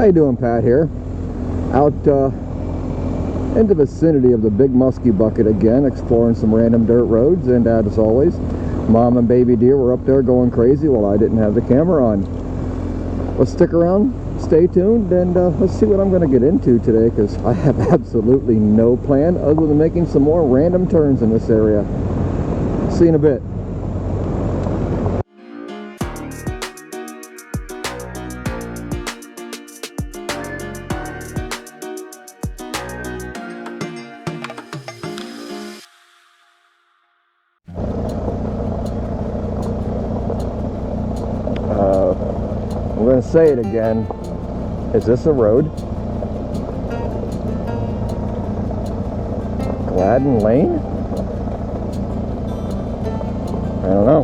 How you doing, Pat here? Out in the vicinity of the Big Muskie Bucket again, exploring some random dirt roads, and as always, Mom and baby deer were up there going crazy while I didn't have the camera on. Let's stick around, stay tuned, and let's see what I'm going to get into today, because I have absolutely no plan other than making some more random turns in this area. See you in a bit. I'm going to say it again. Is this a road? Gladden Lane? I don't know.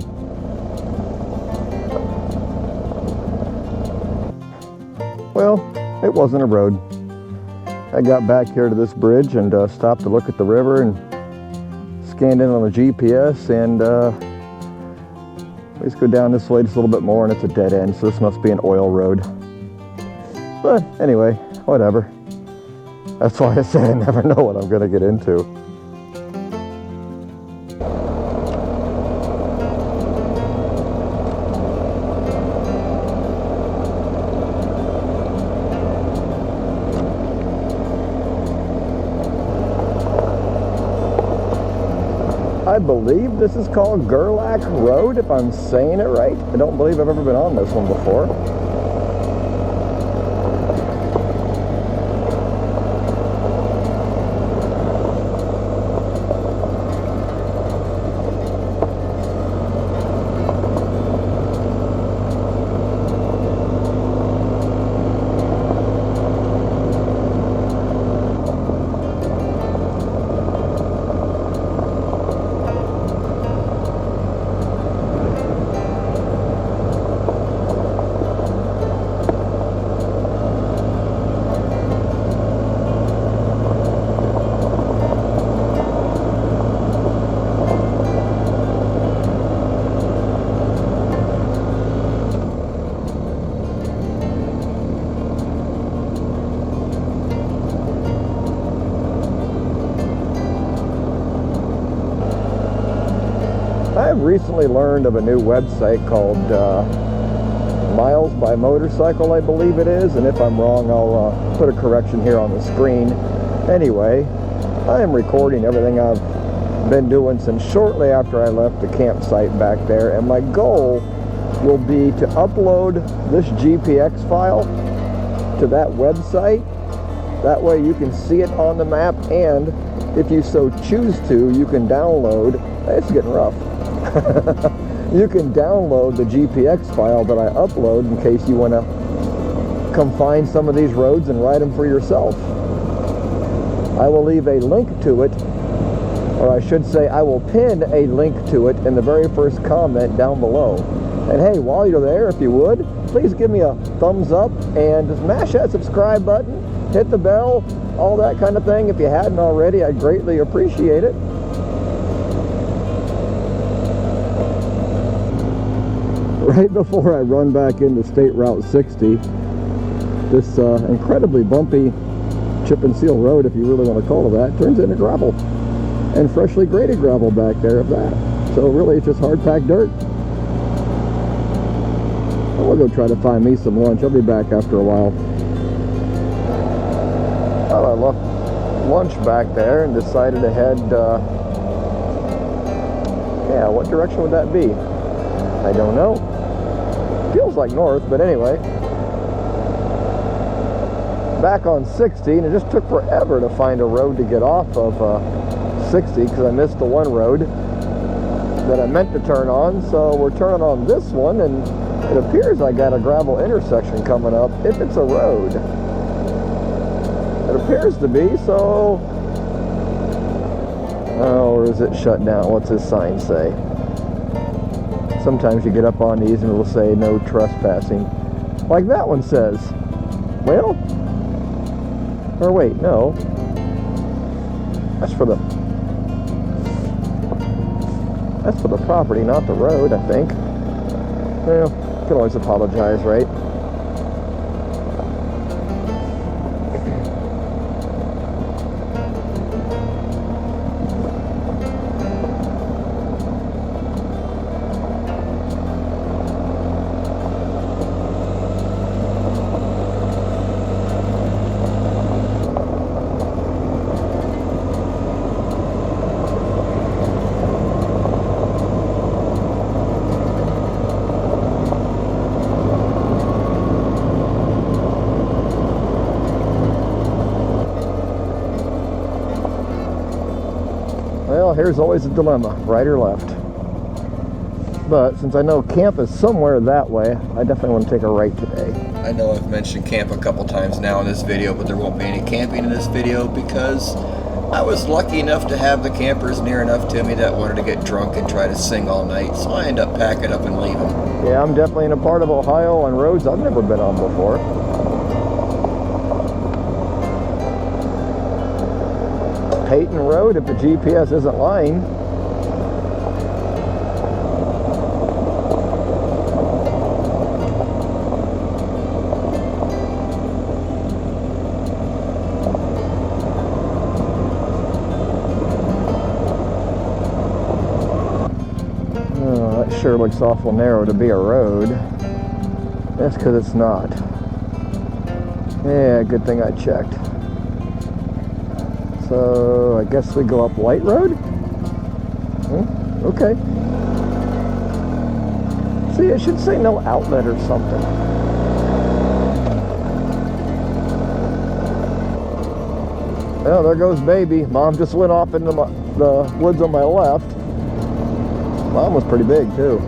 Well, it wasn't a road. I got back here to this bridge and stopped to look at the river and scanned in on the GPS, and let's go down this way just a little bit more, and it's a dead end, so this must be an oil road. But anyway, whatever. That's why I say I never know what I'm going to get into. I believe this is called Gerlach Road, if I'm saying it right. I don't believe I've ever been on this one before. I've recently learned of a new website called Miles by Motorcycle, I believe it is, and if I'm wrong, I'll put a correction here on the screen. Anyway, I am recording everything I've been doing since shortly after I left the campsite back there, and my goal will be to upload this GPX file to that website. That way you can see it on the map, and if you so choose to, you can download, it's getting rough. You can download the GPX file that I upload in case you want to come find some of these roads and ride them for yourself. I will leave a link to it, or I should say I will pin a link to it in the very first comment down below. And hey, while you're there, if you would, please give me a thumbs up and smash that subscribe button, hit the bell, all that kind of thing. If you hadn't already, I'd greatly appreciate it. Right before I run back into State Route 60, this incredibly bumpy chip and seal road, if you really want to call it that, turns into gravel, and freshly graded gravel back there of that. So really it's just hard packed dirt. I'll go try to find me some lunch. I'll be back after a while. Well, I left lunch back there and decided to head, yeah, what direction would that be? I don't know. Feels like north, but anyway. Back on 60, and it just took forever to find a road to get off of 60 because I missed the one road that I meant to turn on. So we're turning on this one, and it appears I got a gravel intersection coming up, if it's a road. It appears to be, so... Oh, or is it shut down? What's this sign say? Sometimes you get up on these and it'll say no trespassing, like that one says. Well, or wait, no, that's for the property, not the road, I think. Well, you can always apologize, right? here's always a dilemma, right or left. But since I know camp is somewhere that way, I definitely want to take a right today. I know I've mentioned camp a couple times now in this video, but there won't be any camping in this video because I was lucky enough to have the campers near enough to me that wanted to get drunk and try to sing all night, so I end up packing up and leaving. Yeah, I'm definitely in a part of Ohio on roads I've never been on before. Peyton Road, if the GPS isn't lying. Sure looks awful narrow to be a road. That's because it's not. Yeah, good thing I checked. So I guess we go up Light Road? Okay. See, it should say no outlet or something. Oh, there goes baby. Mom just went off into the woods on my left. Mom was pretty big too.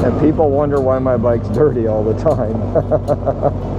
And people wonder why my bike's dirty all the time.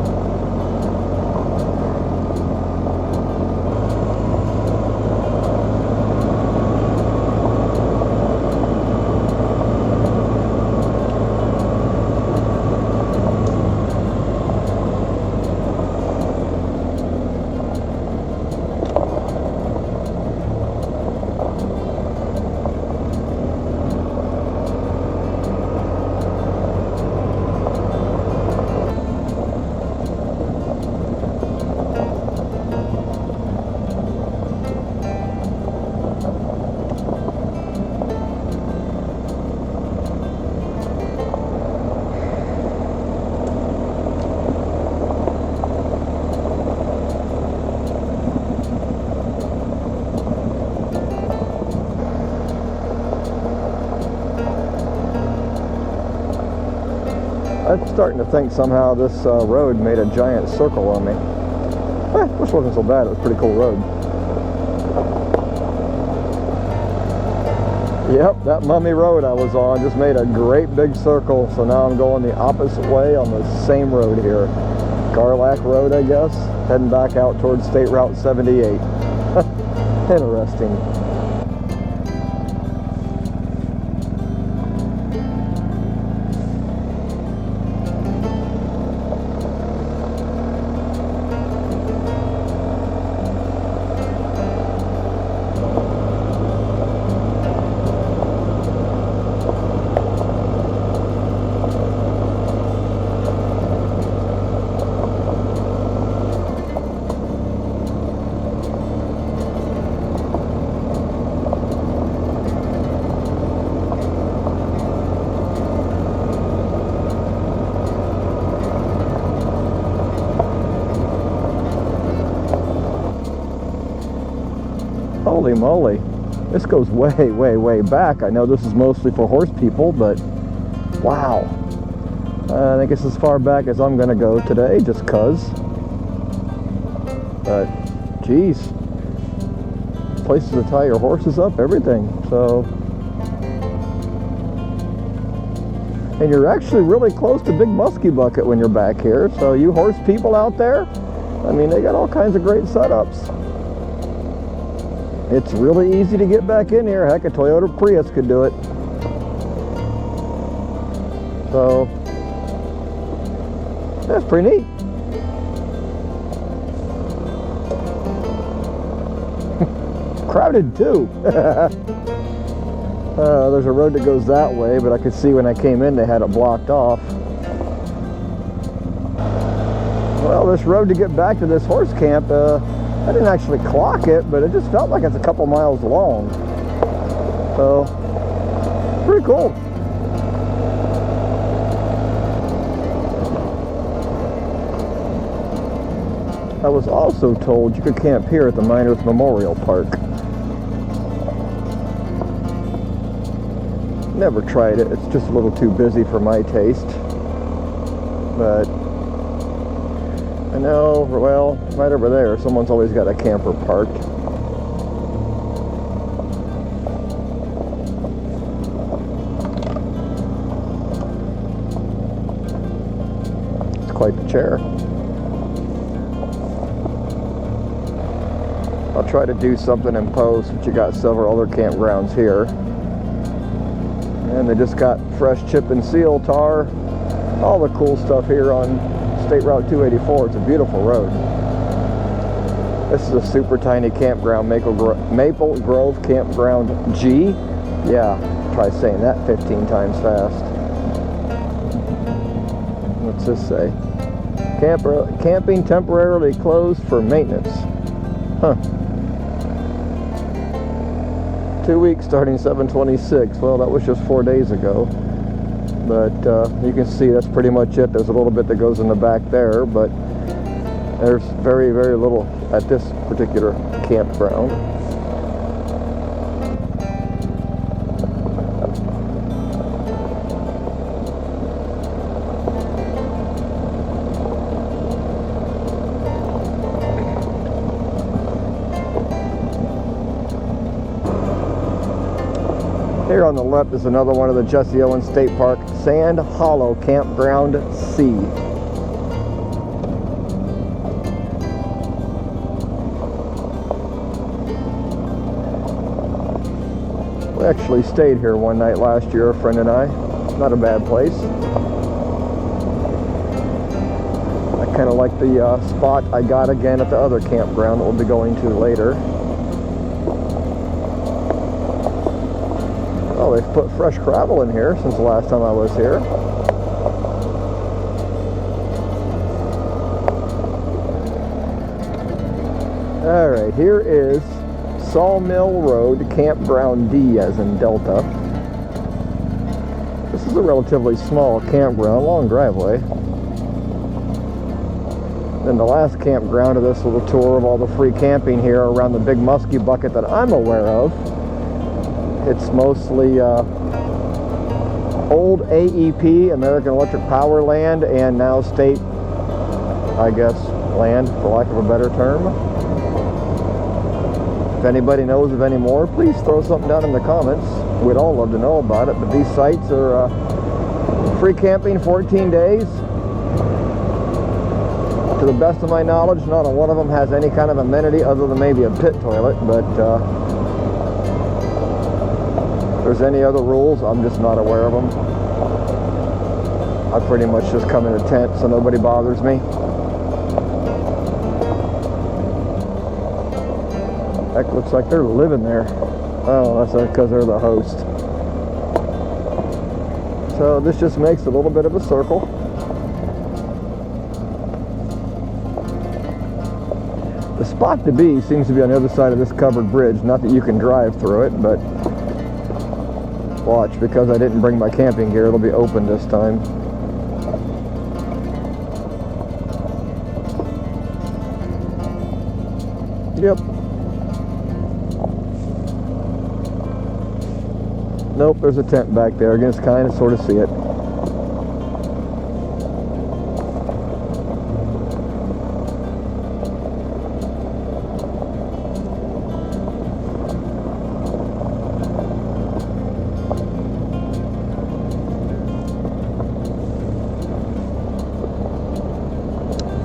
I'm starting to think somehow this road made a giant circle on me. Which wasn't so bad, it was a pretty cool road. Yep, that mummy road I was on just made a great big circle, so now I'm going the opposite way on the same road here. Garlack Road, I guess, heading back out towards State Route 78. Interesting. Holy moly, this goes way, way, way back. I know this is mostly for horse people, but wow. I think it's as far back as I'm gonna go today, just cuz. But, geez. Places to tie your horses up, everything, so. And you're actually really close to Big Muskie Bucket when you're back here, so you horse people out there, I mean, they got all kinds of great setups. It's really easy to get back in here. Heck, a Toyota Prius could do it. So, that's pretty neat. Crowded too. There's a road that goes that way, but I could see when I came in they had it blocked off. Well, this road to get back to this horse camp, I didn't actually clock it, but it just felt like it's a couple miles long. So, pretty cool. I was also told you could camp here at the Miners Memorial Park. Never tried it. It's just a little too busy for my taste. But I know, well, right over there, someone's always got a camper parked. It's quite the chair. I'll try to do something in post, but you got several other campgrounds here. And they just got fresh chip and seal tar. All the cool stuff here on State Route 284. It's a beautiful road. This is a super tiny campground, Maple Grove Campground G. Yeah, try saying that 15 times fast. What's this say? Camping temporarily closed for maintenance. Huh. 2 weeks starting 7/26. Well, that was just 4 days ago. But you can see that's pretty much it. There's a little bit that goes in the back there, but there's very, very little at this particular campground. Here on the left is another one of the Jessie Owens State Park Sand Hollow Campground C. We actually stayed here one night last year, a friend and I. Not a bad place. I kind of like the spot I got again at the other campground that we'll be going to later. Oh, they've put fresh gravel in here since the last time I was here. Alright, here is Sawmill Road, Campground D as in Delta. This is a relatively small campground, long driveway. Then the last campground of this little tour of all the free camping here around the big muskie bucket that I'm aware of. It's mostly old AEP, American Electric Power land, and now state, I guess, land, for lack of a better term. If anybody knows of any more, please throw something down in the comments. We'd all love to know about it, but these sites are free camping 14 days. To the best of my knowledge, not one of them has any kind of amenity other than maybe a pit toilet, but if there's any other rules, I'm just not aware of them. I pretty much just come in a tent so nobody bothers me. Heck, looks like they're living there. Oh, that's because they're the host. So this just makes a little bit of a circle. The spot to be seems to be on the other side of this covered bridge. Not that you can drive through it, but watch, because I didn't bring my camping gear, it'll be open this time. Yep. Nope, there's a tent back there. I can just kind of sort of see it.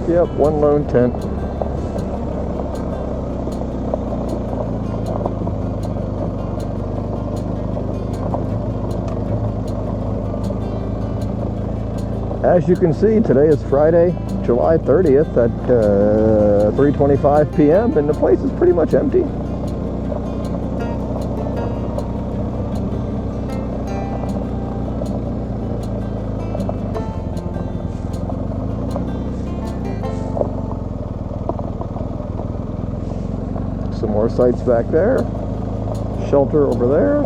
Yep, one lone tent. As you can see, today is Friday, July 30th at 3:25 p.m. and the place is pretty much empty. Some more sites back there. Shelter over there.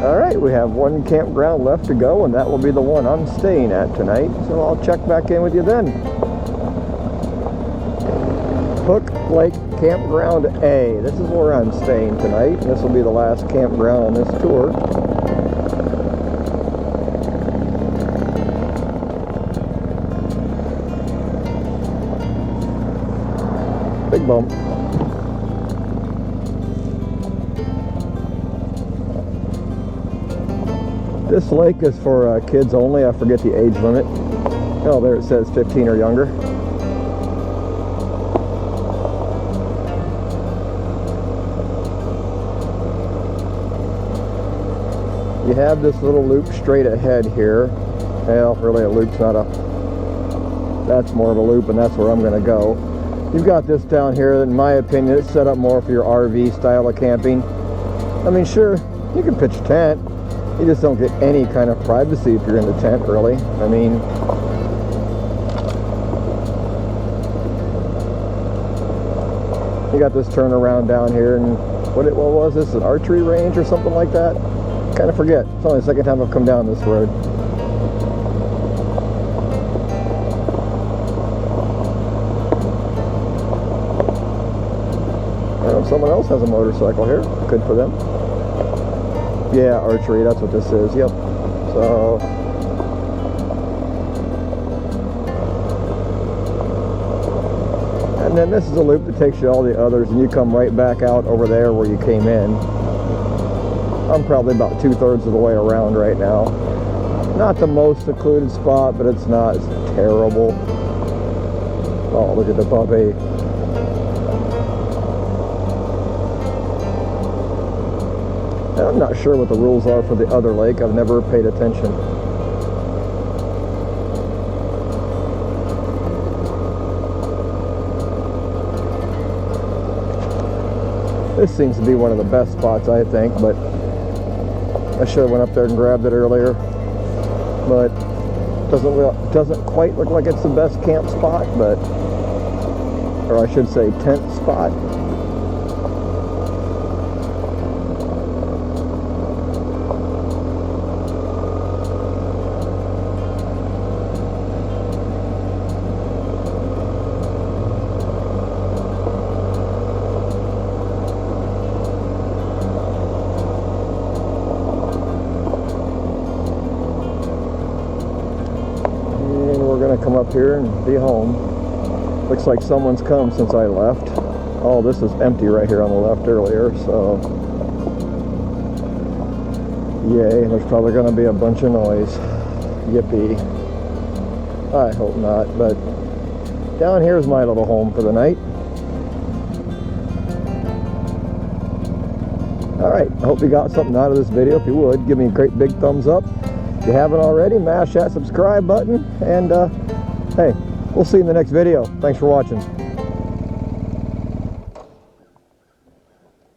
Alright, we have one campground left to go, and that will be the one I'm staying at tonight. So I'll check back in with you then. Lake, Campground A. This is where I'm staying tonight. This will be the last campground on this tour. Big bump. This lake is for kids only. I forget the age limit. Oh, there it says 15 or younger. You have this little loop straight ahead here. Well, really a loop's not a... That's more of a loop, and that's where I'm going to go. You've got this down here that, in my opinion, it's set up more for your RV style of camping. I mean, sure, you can pitch a tent. You just don't get any kind of privacy if you're in the tent, really. I mean... You got this turnaround down here, and what was this? An archery range or something like that? Kind of forget. It's only the second time I've come down this road. Someone else has a motorcycle here. Good for them. Yeah, archery, that's what this is. Yep. So and then this is a loop that takes you all the others, and you come right back out over there where you came in. I'm probably about 2/3 of the way around right now. Not the most secluded spot, but it's not terrible. Oh, look at the puppy. I'm not sure what the rules are for the other lake. I've never paid attention. This seems to be one of the best spots, I think, but I should have went up there and grabbed it earlier. But doesn't quite look like it's the best camp spot, but, or I should say tent spot. Come up here and be home. Looks like someone's come since I left. Oh, this is empty right here on the left earlier, so yay, there's probably going to be a bunch of noise. Yippee. I hope not, but down here is my little home for the night. Alright, I hope you got something out of this video. If you would, give me a great big thumbs up. If you haven't already, mash that subscribe button, and hey, we'll see you in the next video. Thanks for watching.